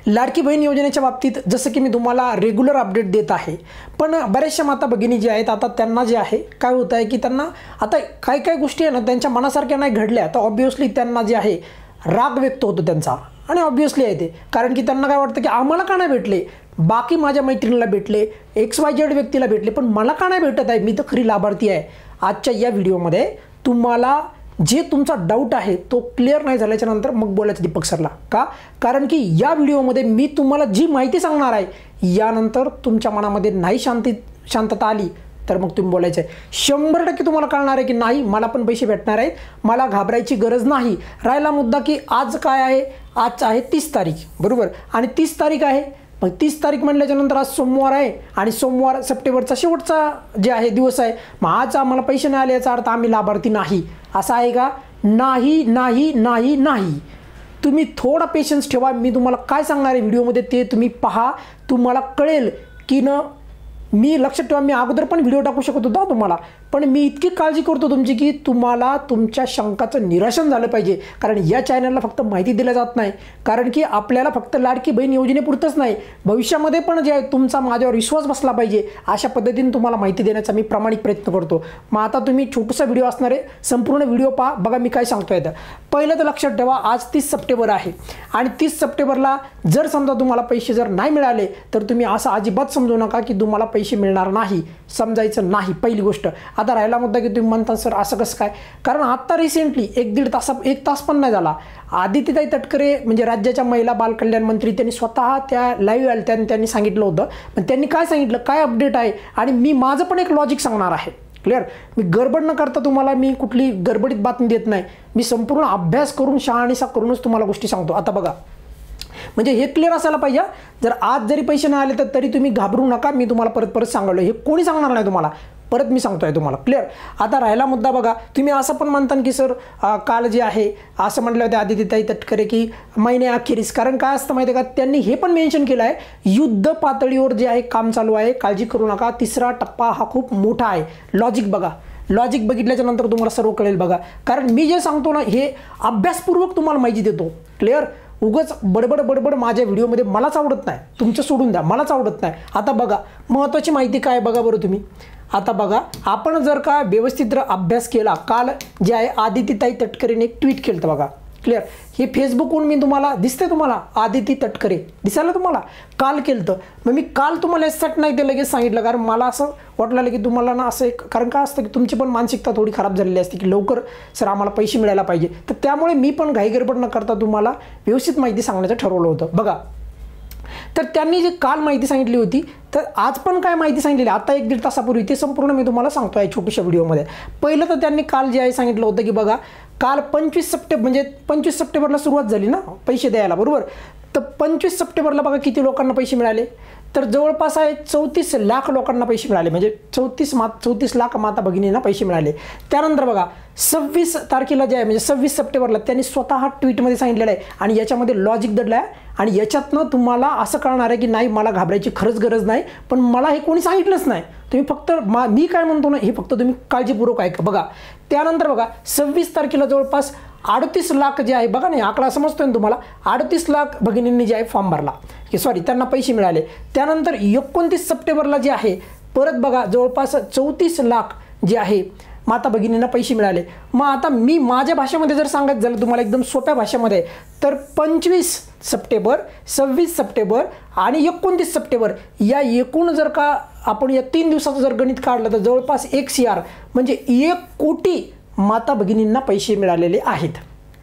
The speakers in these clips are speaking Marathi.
लाडकी बहीण योजनेच्या बाबतीत जसं की मी तुम्हाला रेग्युलर अपडेट देत आहे, पण बऱ्याचशा माता भगिनी जे आहेत आता त्यांना जे आहे काय होत आहे की त्यांना आता काय गोष्टी आहे ना त्यांच्या मनासारख्या नाही घडल्या, तर ऑब्व्हियसली त्यांना जे आहे राग व्यक्त होतो त्यांचा, आणि ऑब्व्हियसली आहे ते, कारण की त्यांना काय वाटतं की आम्हाला का नाही भेटले, बाकी माझ्या मैत्रिणीला भेटले, XYZ व्यक्तीला भेटले, पण मला का नाही भेटत आहे, मी तर खरी लाभार्थी आहे. आजच्या या व्हिडिओमध्ये तुम्हाला जे तुमचा डाऊट आहे तो क्लिअर नाही झाल्याच्या नंतर मग बोलायचं दीपक सरला. का? कारण की या व्हिडिओमध्ये मी तुम्हाला जी माहिती सांगणार आहे यानंतर तुमच्या मनामध्ये नाही शांतता आली तर मग तुम्ही बोलायचं आहे. 100% तुम्हाला कळणार आहे की नाही मला पण पैसे भेटणार आहेत, मला घाबरायची गरज नाही. राहिला मुद्दा की आज काय आहे, आज आहे 30 तारीख बरोबर, आणि 30 तारीख आहे, मग 30 तारीख म्हटल्याच्यानंतर आज सोमवार आहे आणि सोमवार सप्टेंबरचा शेवटचा जे आहे दिवस आहे, मग आज आम्हाला पैसे नाही आले याचा अर्थ आम्ही लाभार्थी नाही असं आहे का? नाही नाही नाही नाही. तुम्ही थोडा पेशन्स ठेवा, मी तुम्हाला काय सांगणार आहे व्हिडिओमध्ये ते तुम्ही पहा, तुम्हाला कळेल की न मी लक्षात ठेवा. मी अगोदर पण व्हिडिओ टाकू शकत होतो तुम्हाला, पण मी इतकी काळजी करतो तुमची की तुम्हाला तुमच्या शंकाचं निराशन झालं पाहिजे, कारण या चॅनलला फक्त माहिती दिली जात नाही, कारण की आपल्याला फक्त लाडकी बहीण योजनेपुरतंच नाही भविष्यामध्ये पण जे आहे तुमचा माझ्यावर विश्वास बसला पाहिजे अशा पद्धतीने तुम्हाला माहिती देण्याचा मी प्रामाणिक प्रयत्न करतो. मग आता तुम्ही छोटासा व्हिडिओ असणार आहे, संपूर्ण व्हिडिओ पहा, बघा मी काय सांगतोय. तर पहिलं तर लक्षात ठेवा आज 30 सप्टेंबर आहे आणि 30 सप्टेंबरला जर समजा तुम्हाला पैसे जर नाही मिळाले तर तुम्ही असं अजिबात समजू नका की तुम्हाला पैसे मिळणार नाही, समजायचं नाही पहिली गोष्ट. आता राहिला मुद्दा की तुम्ही म्हणता सर असं कसं काय, कारण आत्ता रिसेंटली 1 तास पण नाही झाला आदितीताई तटकरे म्हणजे राज्याच्या महिला बालकल्याण मंत्री त्यांनी स्वतः त्या लाईव्ह आल्या त्यांनी सांगितलं होतं. पण त्यांनी काय सांगितलं, काय अपडेट आहे, आणि मी माझं पण एक लॉजिक सांगणार आहे क्लिअर. मी गडबड न करता तुम्हाला मी कुठली गडबडीत बातमी देत नाही, मी संपूर्ण अभ्यास करून शहानिशा करूनच तुम्हाला गोष्टी सांगतो. आता बघा म्हणजे हे क्लिअर असायला पाहिजे, जर आज जरी पैसे नाही आले तर तरी तुम्ही घाबरू नका, मी तुम्हाला परत सांगलो, हे कोणी सांगणार नाही तुम्हाला, परत मी सांगतोय तुम्हाला क्लिअर. आता राहिला मुद्दा बघा, तुम्ही असं पण म्हणता की सर काल जे आहे असं म्हटलं होतं आदितीताई तटकरे की महिन्याअखेरीस, कारण काय असतं माहिती आहे का, त्यांनी हे पण मेन्शन केलं आहे युद्ध पातळीवर जे आहे काम चालू आहे, काळजी करू नका, 3रा टप्पा हा खूप मोठा आहे. लॉजिक बघा, लॉजिक बघितल्याच्या नंतर तुम्हाला सर्व कळेल बघा, कारण मी जे सांगतो ना हे अभ्यासपूर्वक तुम्हाला माहिती देतो क्लिअर. उगाच बडबड माझ्या व्हिडिओमध्ये मलाच आवडत नाही, तुमचं सोडून द्या, मलाच आवडत नाही. आता बघा महत्त्वाची माहिती काय बघा बरं तुम्ही. आता बघा आपण जर का व्यवस्थित अभ्यास केला, काल जे आहे आदितीताई तटकरेने एक ट्विट केलं बघा क्लिअर. हे फेसबुकवरून मी तुम्हाला दिसते, तुम्हाला आदिती तटकरे दिसायला तुम्हाला काल केलं तर, मग मी काल तुम्हाला यासाठी नाही ते लगेच सांगितलं, कारण मला असं वाटलं की तुम्हाला ना असं एक, कारण काय असतं की तुमची पण मानसिकता थोडी खराब झालेली असते की लवकर सर आम्हाला पैसे मिळायला पाहिजे, तर त्यामुळे मी पण घाई गडबड न करता तुम्हाला व्यवस्थित माहिती सांगण्याचं ठरवलं होतं. बघा तर त्यांनी जी काल माहिती सांगितली होती, तर आज पण काय माहिती सांगितलेली आता 1-1.5 तासापूर्वी, ते संपूर्ण मी तुम्हाला सांगतो आहे छोट्याशा व्हिडिओमध्ये. पहिलं तर त्यांनी काल जे आहे सांगितलं होतं की बघा काल 25 सप्टेंबर म्हणजे 25 सप्टेंबरला सुरुवात झाली ना पैसे द्यायला बरोबर, तर 25 सप्टेंबरला बघा किती लोकांना पैसे मिळाले, तर जवळपास आहे 34 लाख लोकांना पैसे मिळाले, म्हणजे 34 लाख माता भगिनींना पैसे मिळाले. त्यानंतर बघा 26 तारखेला जे आहे म्हणजे 26 सप्टेंबरला त्यांनी स्वतः ट्विटमध्ये सांगितलेलं आहे, आणि याच्यामध्ये लॉजिक दडलं आहे, आणि याच्यातनं तुम्हाला असं कळणार आहे की नाही मला घाबरायची खरंच गरज नाही, पण मला हे कोणी सांगितलंच नाही, तुम्ही फक्त मी काय म्हणतो ना हे फक्त तुम्ही काळजीपूर्वक ऐका. बघा त्यानंतर बघा 26 तारखेला जवळपास 38 लाख जे आहे बघा नाही आकडा समजतोय ना तुम्हाला, 38 लाख भगिनींनी जे आहे फॉर्म भरला की सॉरी त्यांना पैसे मिळाले. त्यानंतर 29 सप्टेंबरला जे आहे परत बघा जवळपास 34 लाख जे आहे माता भगिनींना पैसे मिळाले. मग आता मी माझ्या भाषेमध्ये जर सांगायचं झालं तुम्हाला एकदम सोप्या भाषेमध्ये, तर 25 सप्टेंबर 26 सप्टेंबर आणि 29 सप्टेंबर या एकूण जर का आपण या 3 दिवसाचं जर गणित काढलं तर जवळपास 1 CR म्हणजे 1 कोटी माता भगिनींना पैसे मिळालेले आहेत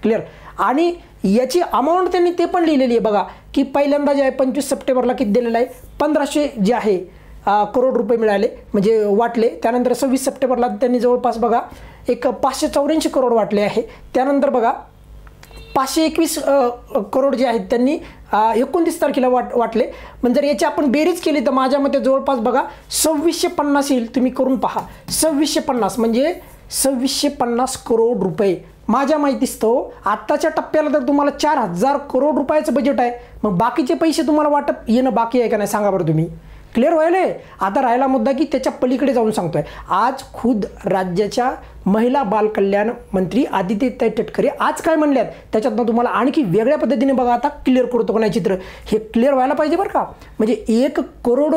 क्लिअर. आणि याची अमाऊंट त्यांनी ते पण लिहिलेली आहे बघा की पहिल्यांदा जे आहे 25 सप्टेंबरला किती दिलेलं आहे 1500 जे आहे करोड रुपये मिळाले म्हणजे वाटले. त्यानंतर 26 सप्टेंबरला त्यांनी जवळपास बघा एक 584 करोड वाटले आहे. त्यानंतर बघा 521 करोड जे आहेत त्यांनी 29 तारखेला वाटले. म्हणजे जर याची आपण बेरीज केली तर माझ्या मते जवळपास बघा 2650 येईल, तुम्ही करून पहा. 2650 म्हणजे 2650 करोड रुपये माझ्या माहितीस्तव आत्ताच्या टप्प्याला तर तुम्हाला 4000 करोड रुपयाचं बजेट आहे. मग बाकीचे पैसे तुम्हाला वाटप येणं बाकी आहे का नाही सांगा बरं तुम्ही क्लिअर व्हायला. आता राहिला मुद्दा की त्याच्या पलीकडे जाऊन सांगतोय. आज खुद राज्याच्या महिला बाल कल्याण मंत्री आदित्यताई तटकरे आज काय म्हणल्यात त्याच्यातनं तुम्हाला आणखी वेगळ्या पद्धतीने बघा आता क्लिअर करतो का नाही चित्र, हे क्लिअर व्हायला पाहिजे बरं का. म्हणजे 1 करोड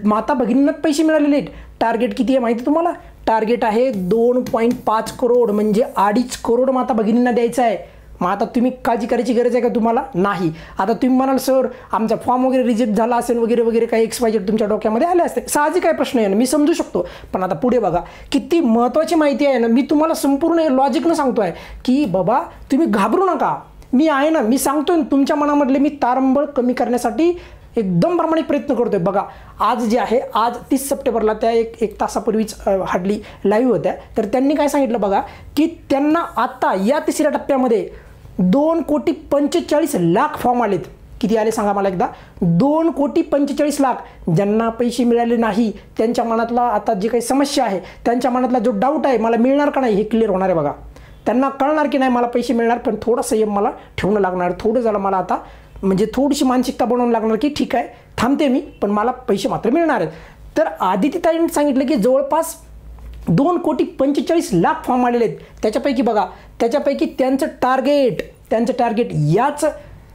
माता भगिनींनाच पैसे मिळालेले आहेत. टार्गेट किती आहे माहिती तुम्हाला? टार्गेट आहे 2.5 करोड, म्हणजे 2.5 करोड माता भगिनींना द्यायचं आहे. मग आता तुम्ही काळजी करायची गरज आहे का तुम्हाला? नाही. आता तुम्ही म्हणाल सर आमचा फॉर्म वगैरे रिजेक्ट झाला असेल वगैरे वगैरे काही XYZ तुमच्या डोक्यामध्ये आले असते, साहजिक काय प्रश्न आहे ना, मी समजू शकतो. पण आता पुढे बघा किती महत्त्वाची माहिती आहे ना, मी तुम्हाला संपूर्ण लॉजिकनं सांगतोय की बाबा तुम्ही घाबरू नका, मी आहे ना, मी सांगतोय तुमच्या मनामधले मी तारंबळ कमी करण्यासाठी एकदम प्रामाणिक प्रयत्न करतोय. बघा आज जे आहे, आज 30 सप्टेंबरला त्या एक तासापूर्वीच हार्डली लाईव्ह होत्या, तर त्यांनी काय सांगितलं बघा की त्यांना आता या तिसऱ्या टप्प्यामध्ये 2,45,00,000 फॉर्म आलेत. किती आले सांगा मला एकदा? 2,45,00,000. ज्यांना पैसे मिळाले नाही त्यांच्या मनातला आता जे काही समस्या आहे, त्यांच्या मनातला जो डाऊट आहे मला मिळणार का नाही हे क्लिअर होणार आहे. बघा त्यांना कळणार की नाही मला पैसे मिळणार, पण थोडा संयम मला ठेवणं लागणार, थोडं झालं मला आता म्हणजे थोडीशी मानसिकता बनवून लागणार की ठीक आहे थांबते मी, पण मला पैसे मात्र मिळणार आहेत. तर आदित्यताईंनी सांगितलं की जवळपास 2,45,00,000 फॉर्म आलेले आहेत. त्याच्यापैकी बघा, त्याच्यापैकी त्यांचं टार्गेट याच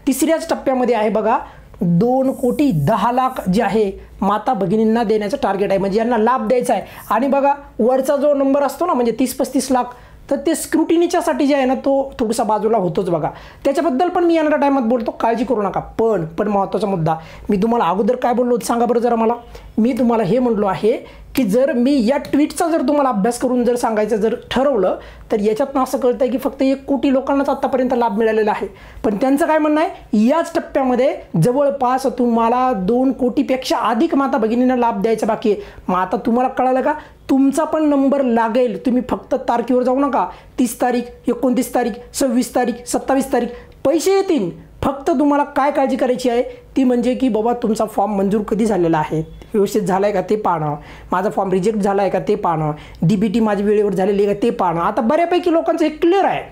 तिसऱ्याच टप्प्यामध्ये आहे बघा, 2,10,00,000 जे आहे माता भगिनींना देण्याचं टार्गेट आहे, म्हणजे यांना लाभ द्यायचा आहे. आणि बघा वरचा जो नंबर असतो ना, म्हणजे 30-35 लाख, तर ते स्क्रुटिनीच्यासाठी जे आहे ना तो थोडासा बाजूला होतोच बघा. त्याच्याबद्दल पण मी येणाऱ्या टायमात बोलतो, काळजी करू नका. पण महत्त्वाचा मुद्दा मी तुम्हाला अगोदर काय बोललो सांगा बरं जरा मला. मी तुम्हाला हे म्हणलो आहे की जर मी या ट्विटचा जर तुम्हाला अभ्यास करून जर सांगायचं जर ठरवलं तर याच्यातनं असं कळतं आहे की फक्त 1 कोटी लोकांनाच आत्तापर्यंत लाभ मिळालेला आहे. पण त्यांचं काय म्हणणं आहे, याच टप्प्यामध्ये जवळपास तुम्हाला 2 कोटीपेक्षा अधिक माता भगिनींना लाभ द्यायचा बाकी आहे. मग आता तुम्हाला कळालं का, तुमचा पण नंबर लागेल. तुम्ही फक्त तारखेवर जाऊ नका. 30 तारीख, 29 तारीख, 26 तारीख, 27 तारीख पैसे येतील. फक्त तुम्हाला काय काळजी करायची आहे ती म्हणजे की बाबा तुमचा फॉर्म मंजूर कधी झालेला आहे, व्यवस्थित झाला आहे का ते पाहणं, माझा फॉर्म रिजेक्ट झाला आहे का ते पाहणं, DBT माझी वेळेवर झालेली आहे का ते पाहणं. आता बऱ्यापैकी लोकांचं हे क्लिअर आहे,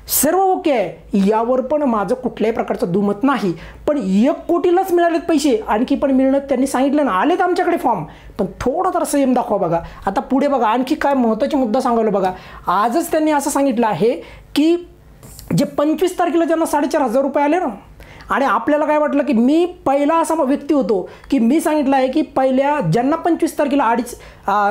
सर्व ओके आहे, यावर पण माझं कुठल्याही प्रकारचं दुमत नाही. पण 1 कोटीलाच मिळालेत पैसे, आणखी पण मिळणं त्यांनी सांगितलं ना, आलेत आमच्याकडे फॉर्म, पण थोडा तर संयम दाखवा. बघा आता पुढे बघा आणखी काय महत्त्वाचे मुद्दा सांगायला. बघा आजच त्यांनी असं सांगितलं आहे की जे 25 तारखेला ज्यांना 4,500 रुपये आले ना, आणि आपल्याला काय वाटलं की मी पहिला असा व्यक्ती होतो की मी सांगितलं आहे की पहिल्या ज्यांना 25 तारखेला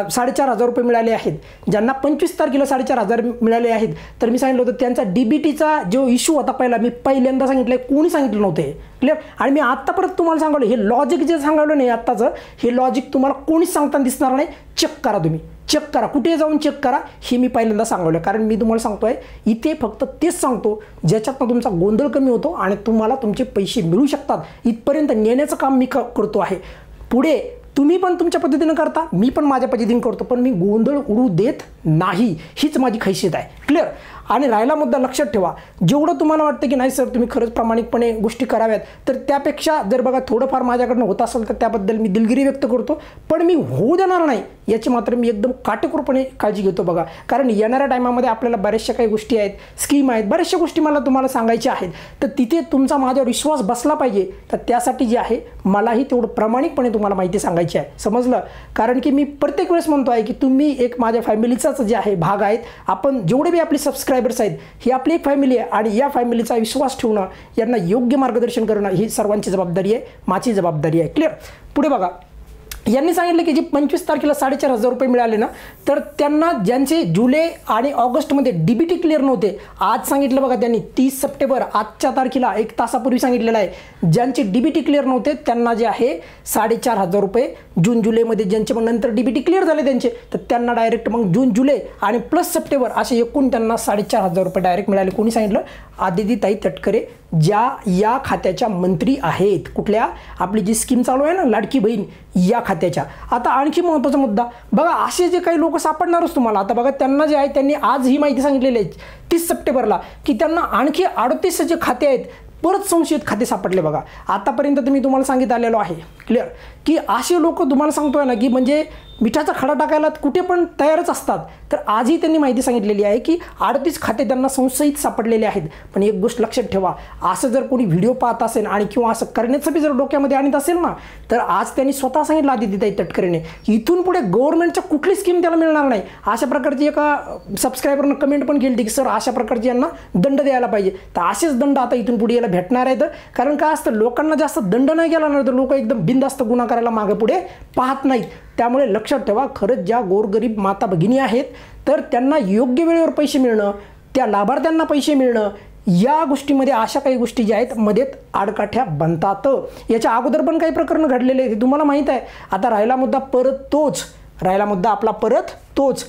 4,500 रुपये मिळाले आहेत, ज्यांना 25 तारखेला 4,500 मिळाले आहेत, तर मी सांगितलं होतं त्यांचा DBTचा जो इश्यू होता पहिला, मी पहिल्यांदा सांगितलं आहे, कोणी सांगितलं नव्हते. क्लिअर. आणि मी आत्ता परत तुम्हाला सांगितलं हे लॉजिक जे सांगितलं नाही आत्ताचं, हे लॉजिक तुम्हाला कोणीच सांगताना दिसणार नाही. चेक करा, तुम्ही चेक करा, कुठे जाऊन चेक करा. हे मी पहिल्यांदा सांगवलं, कारण मी तुम्हाला सांगतोय इथे फक्त तेच सांगतो ज्याच्यातनं तुमचा गोंधळ कमी होतो आणि तुम्हाला तुमचे पैसे मिळू शकतात इथपर्यंत नेण्याचं काम मी करतो आहे. पुढे तुम्ही पण तुमच्या पद्धतीनं करता, मी पण माझ्या पद्धतीने करतो, पण मी गोंधळ उडू देत नाही, हीच माझी हैसियत आहे. क्लिअर. आणि राहिला मुद्दा लक्षात ठेवा, जेवढं तुम्हाला वाटतं की नाही सर तुम्ही खरंच प्रामाणिकपणे गोष्टी कराव्यात, तर त्यापेक्षा जर बघा थोडंफार माझ्याकडनं होत असेल तर त्याबद्दल मी दिलगिरी व्यक्त करतो, पण मी होऊ देणार नाही याची मात्र मी एकदम काटेकोरपणे काळजी घेतो. बघा कारण येणाऱ्या टायमामध्ये आपल्याला बऱ्याचशा काही गोष्टी आहेत, स्कीम आहेत, बऱ्याचशा गोष्टी मला तुम्हाला सांगायच्या आहेत, तर तिथे तुमचा माझ्यावर विश्वास बसला पाहिजे. तर त्यासाठी जे आहे मलाही तेवढं प्रामाणिकपणे तुम्हाला माहिती सांगायची आहे, समजलं. कारण की मी प्रत्येक वेळेस म्हणतो आहे की तुम्ही एक माझ्या फॅमिलीचाच जे आहे भाग आहेत. आपण जेवढे बी आपले सबस्क्रायबर्स आहेत ही आपली एक फॅमिली आहे, आणि या फॅमिलीचा विश्वास ठेवणं, यांना योग्य मार्गदर्शन करणं ही सर्वांची जबाबदारी आहे, माझी जबाबदारी आहे. क्लिअर. पुढे बघा यांनी सांगितलं की जे 25 तारखेला 4,500 रुपये मिळाले ना, तर त्यांना ज्यांचे जुलै आणि ऑगस्टमध्ये DBT क्लिअर नव्हते, आज सांगितलं बघा त्यांनी 30 सप्टेंबर आजच्या तारखेला 1 तासापूर्वी सांगितलेलं आहे, ज्यांचे DBT क्लिअर नव्हते त्यांना जे आहे 4,500 रुपये. जून जुलैमध्ये ज्यांचे मग नंतर DBT क्लिअर झाले त्यांचे, तर त्यांना डायरेक्ट मग जून जुलै आणि प्लस सप्टेंबर असे एकूण त्यांना 4,500 रुपये डायरेक्ट मिळाले. कोणी सांगितलं? आदित्यताई तटकरे, ज्या या खात्याच्या मंत्री आहेत. कुठल्या? आपली जी स्कीम चालू आहे ना लाडकी बहीण, या खात्याच्या. आता आणखी महत्त्वाचा मुद्दा बघा, असे जे काही लोक सापडणारच तुम्हाला. आता बघा त्यांना जे आहे त्यांनी आज ही माहिती सांगितलेली आहे 30 सप्टेंबरला की त्यांना आणखी 38 जे खाते आहेत परत संशयित खाते सापडले बघा. आतापर्यंत मी तुम्हाला सांगितलं आलेलो आहे क्लिअर की असे लोक तुम्हाला सांगतोय ना की म्हणजे मिठाचा खडा टाकायला कुठे पण तयारच असतात. तर आजही त्यांनी माहिती सांगितलेली आहे की 38 खाते त्यांना संशयित सापडलेले आहेत. पण एक गोष्ट लक्षात ठेवा, असं जर कोणी व्हिडिओ पाहत असेल आणि किंवा असं करण्याचं बी जर डोक्यामध्ये आणत असेल ना, तर आज त्यांनी स्वतः सांगितलं आदितीताई तटकरेने की इथून पुढे गव्हर्नमेंटच्या कुठली स्कीम त्याला मिळणार नाही. अशा प्रकारची एका सबस्क्रायबरनं कमेंट पण केली की सर अशा प्रकारची यांना दंड द्यायला पाहिजे. तर असेच दंड आता इथून पुढे याला भेटणार आहेत. कारण काय असतं, लोकांना जास्त दंड नाही गेला ना तर लोक एकदम बिनधास्त गुन्हा करायला मागे पुढे पाहत नाहीत. त्यामुळे लक्षात ठेवा, खरंच ज्या गोरगरीब माता भगिनी आहेत तर त्यांना योग्य वेळेवर पैसे मिळणं, त्या लाभार्थ्यांना पैसे मिळणं, या गोष्टीमध्ये अशा काही गोष्टी ज्या आहेत मध्येच आडकाठ्या बनतात. याच्या अगोदर पण काही प्रकरण घडलेले आहेत, तुम्हाला माहीत आहे. आता राहिला मुद्दा परत तोच, राहिला मुद्दा आपला परत तोच.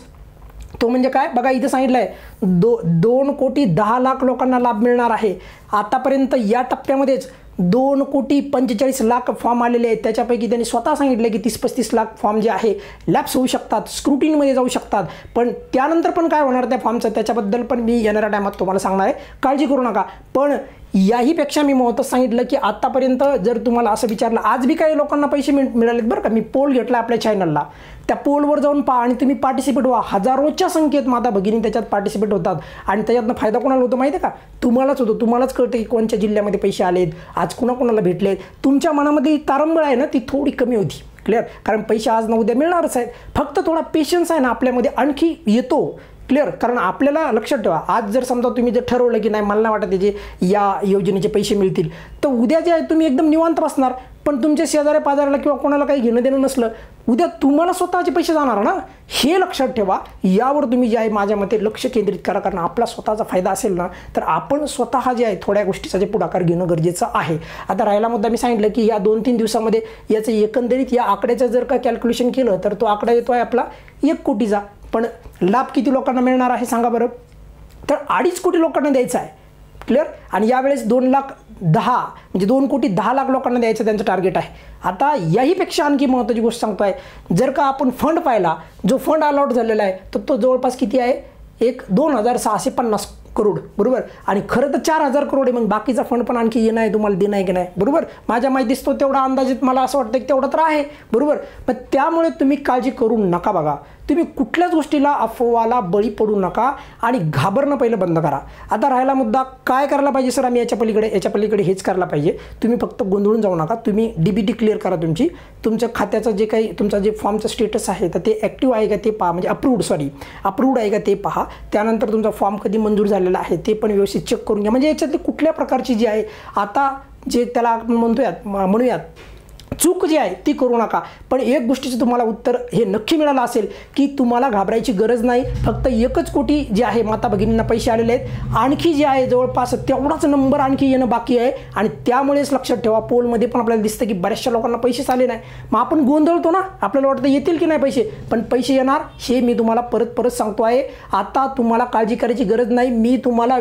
तो म्हणजे काय बघा, इथे सांगितलं आहे 2,10,00,000 लोकांना लाभ मिळणार आहे. आतापर्यंत या टप्प्यामध्येच 2,45,00,000 फॉर्म आलेले आहेत. त्याच्यापैकी त्यांनी स्वतः सांगितलं की 30-35 लाख फॉर्म जे आहे लॅप्स होऊ शकतात, स्क्रुटिनीमध्ये जाऊ शकतात. पण त्यानंतर पण काय होणार त्या फॉर्मचं, त्याच्याबद्दल पण मी येणाऱ्या टायमात तुम्हाला सांगणार आहे, काळजी करू नका. पण याहीपेक्षा मी महत्त्वाचं सांगितलं की आत्तापर्यंत जर तुम्हाला असं विचारलं, आज बी काही लोकांना पैसे मिळालेत बरं का. मी पोल घेतला आपल्या चॅनलला, त्या पोलवर जाऊन पहा आणि तुम्ही पार्टिसिपेट व्हा. हजारोच्या संख्येत माता भगिनी त्याच्यात पार्टिसिपेट होतात आणि त्याच्यातनं फायदा कोणाला होतो माहिती आहे का? तुम्हालाच होतो. तुम्हालाच कळतं की कोणत्या जिल्ह्यामध्ये पैसे आलेत, आज कुणाकुणाला भेटलेत. तुमच्या मनामध्ये तारंबळ आहे ना ती थोडी कमी होती क्लिअर. कारण पैसे आज ना उद्या मिळणारच आहेत, फक्त थोडा पेशन्स आहे ना आपल्यामध्ये आणखी येतो क्लिअर. कारण आपल्याला लक्षात ठेवा, आज जर समजा तुम्ही जर ठरवलं की नाही मला नाही वाटत त्याचे या योजनेचे पैसे मिळतील, तर उद्या जे आहे तुम्ही एकदम निवांत बसणार. पण तुमच्या शेजाऱ्या पाजाऱ्याला किंवा कोणाला काही घेणं देणं नसलं, उद्या तुम्हाला स्वतःचे पैसे जाणार ना, हे लक्षात ठेवा. यावर तुम्ही जे आहे माझ्या मते लक्ष केंद्रित करा. कारण आपला स्वतःचा फायदा असेल ना तर आपण स्वतः जे आहे थोड्या गोष्टीचा जे पुढाकार घेणं गरजेचं आहे. आता राहिला मुद्दा मी सांगितलं की या 2-3 दिवसामध्ये याचं एकंदरीत या आकड्याचं जर का कॅल्क्युलेशन केलं तर तो आकडा येतो आहे आपला 1 कोटीचा. पण लाभ किती लोकांना मिळणार आहे सांगा बरं? तर 2.5 कोटी लोकांना द्यायचा आहे क्लिअर. आणि यावेळेस 2,10,00,000 म्हणजे 2,10,00,000 लोकांना द्यायचं त्यांचं टार्गेट आहे. आता याहीपेक्षा आणखी महत्त्वाची गोष्ट सांगतो आहे, जर का आपण फंड पाहिला, जो फंड अलॉट झालेला आहे तर तो जवळपास किती आहे, 2,650 करोड बरोबर. आणि खरं तर 4,000 करोड आहे. मग बाकीचा फंड पण आणखी येणं आहे, तुम्हाला देणं आहे की नाही बरोबर. माझ्या माहितीस तो तेवढा अंदाजित मला असं वाटतं की तेवढा तर आहे बरोबर. पण त्यामुळे तुम्ही काळजी करू नका. बघा, तुम्ही कुठल्याच गोष्टीला अफवाला बळी पडू नका आणि घाबरणं पहिलं बंद करा. आता राहिला मुद्दा काय करायला पाहिजे सर, आम्ही याच्या पलीकडे हेच करायला पाहिजे. तुम्ही फक्त गोंधळून जाऊ नका. तुम्ही DBT क्लिअर करा तुमच्या खात्याचं जे काही तुमचा जे फॉर्मचं स्टेटस आहे तर ते ॲक्टिव्ह आहे का ते पहा, म्हणजे अप्रूव्ड आहे का ते पहा. त्यानंतर तुमचा फॉर्म कधी मंजूर झालेला आहे ते पण व्यवस्थित चेक करून घ्या. म्हणजे याच्यातली कुठल्या प्रकारची जी आहे आता जे त्याला आपण म्हणूयात चूक जी आहे ती करू नका. पण एक गोष्टीचं तुम्हाला उत्तर हे नक्की मिळालं असेल की तुम्हाला घाबरायची गरज नाही. फक्त 1 कोटी जे आहे माता भगिनींना पैसे आलेले आहेत. आणखी जे आहे जवळपास तेवढाच नंबर आणखी येणं बाकी आहे. आणि त्यामुळेच लक्षात ठेवा, पोलमध्ये पण आपल्याला दिसतं की बऱ्याचशा लोकांना पैसेच आले नाही. मग आपण गोंधळतो ना, आपल्याला वाटतं येतील की नाही पैसे, पण पैसे येणार हे मी तुम्हाला परत सांगतो आहे. आता तुम्हाला काळजी करायची गरज नाही. मी तुम्हाला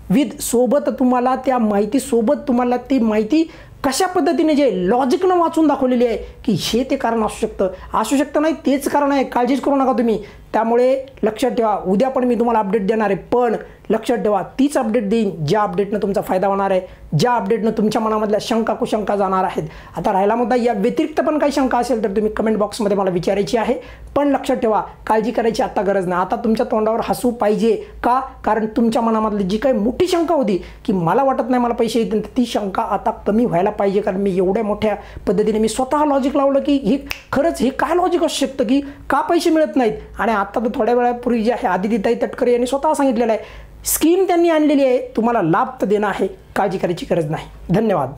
विद सोबत तुम्हाला त्या माहितीसोबत तुम्हाला ती माहिती कशा पद्धतीने जे लॉजिकनं वाचून दाखवलेली आहे की हे ते कारण असू शकतं नाही तेच कारण आहे. काळजीच करू नका तुम्ही. त्यामुळे लक्षात ठेवा, उद्या पण मी तुम्हाला अपडेट देणार आहे. पण लक्षात ठेवा, तीच अपडेट देईन ज्या अपडेटनं तुमचा फायदा होणार आहे, ज्या अपडेटनं तुमच्या मनामधल्या शंका कुशंका जाणार आहेत. आता राहिला मुद्दा या व्यतिरिक्त पण काही शंका असेल तर तुम्ही कमेंट बॉक्समध्ये मला विचारायची आहे. पण लक्षात ठेवा, काळजी करायची आता गरज नाही. आता तुमच्या तोंडावर हसू पाहिजे का? कारण तुमच्या मनामधली जी काही मोठी शंका होती की मला वाटत नाही मला पैसे येतील, ती शंका आता कमी व्हायला पाहिजे. कारण मी एवढ्या मोठ्या पद्धतीने मी स्वतः लॉजिक लावलं की हे खरंच हे काय लॉजिक असू शकतं की का पैसे मिळत नाहीत. आणि आता तर थोड्या वेळापूर्वी जे आहे आदितीताई तटकरे यांनी स्वतः सांगितलेलं आहे, स्कीम त्यांनी आणलेली आहे, तुम्हाला लाभ तर देणं आहे, काळजी करायची गरज नाही. धन्यवाद.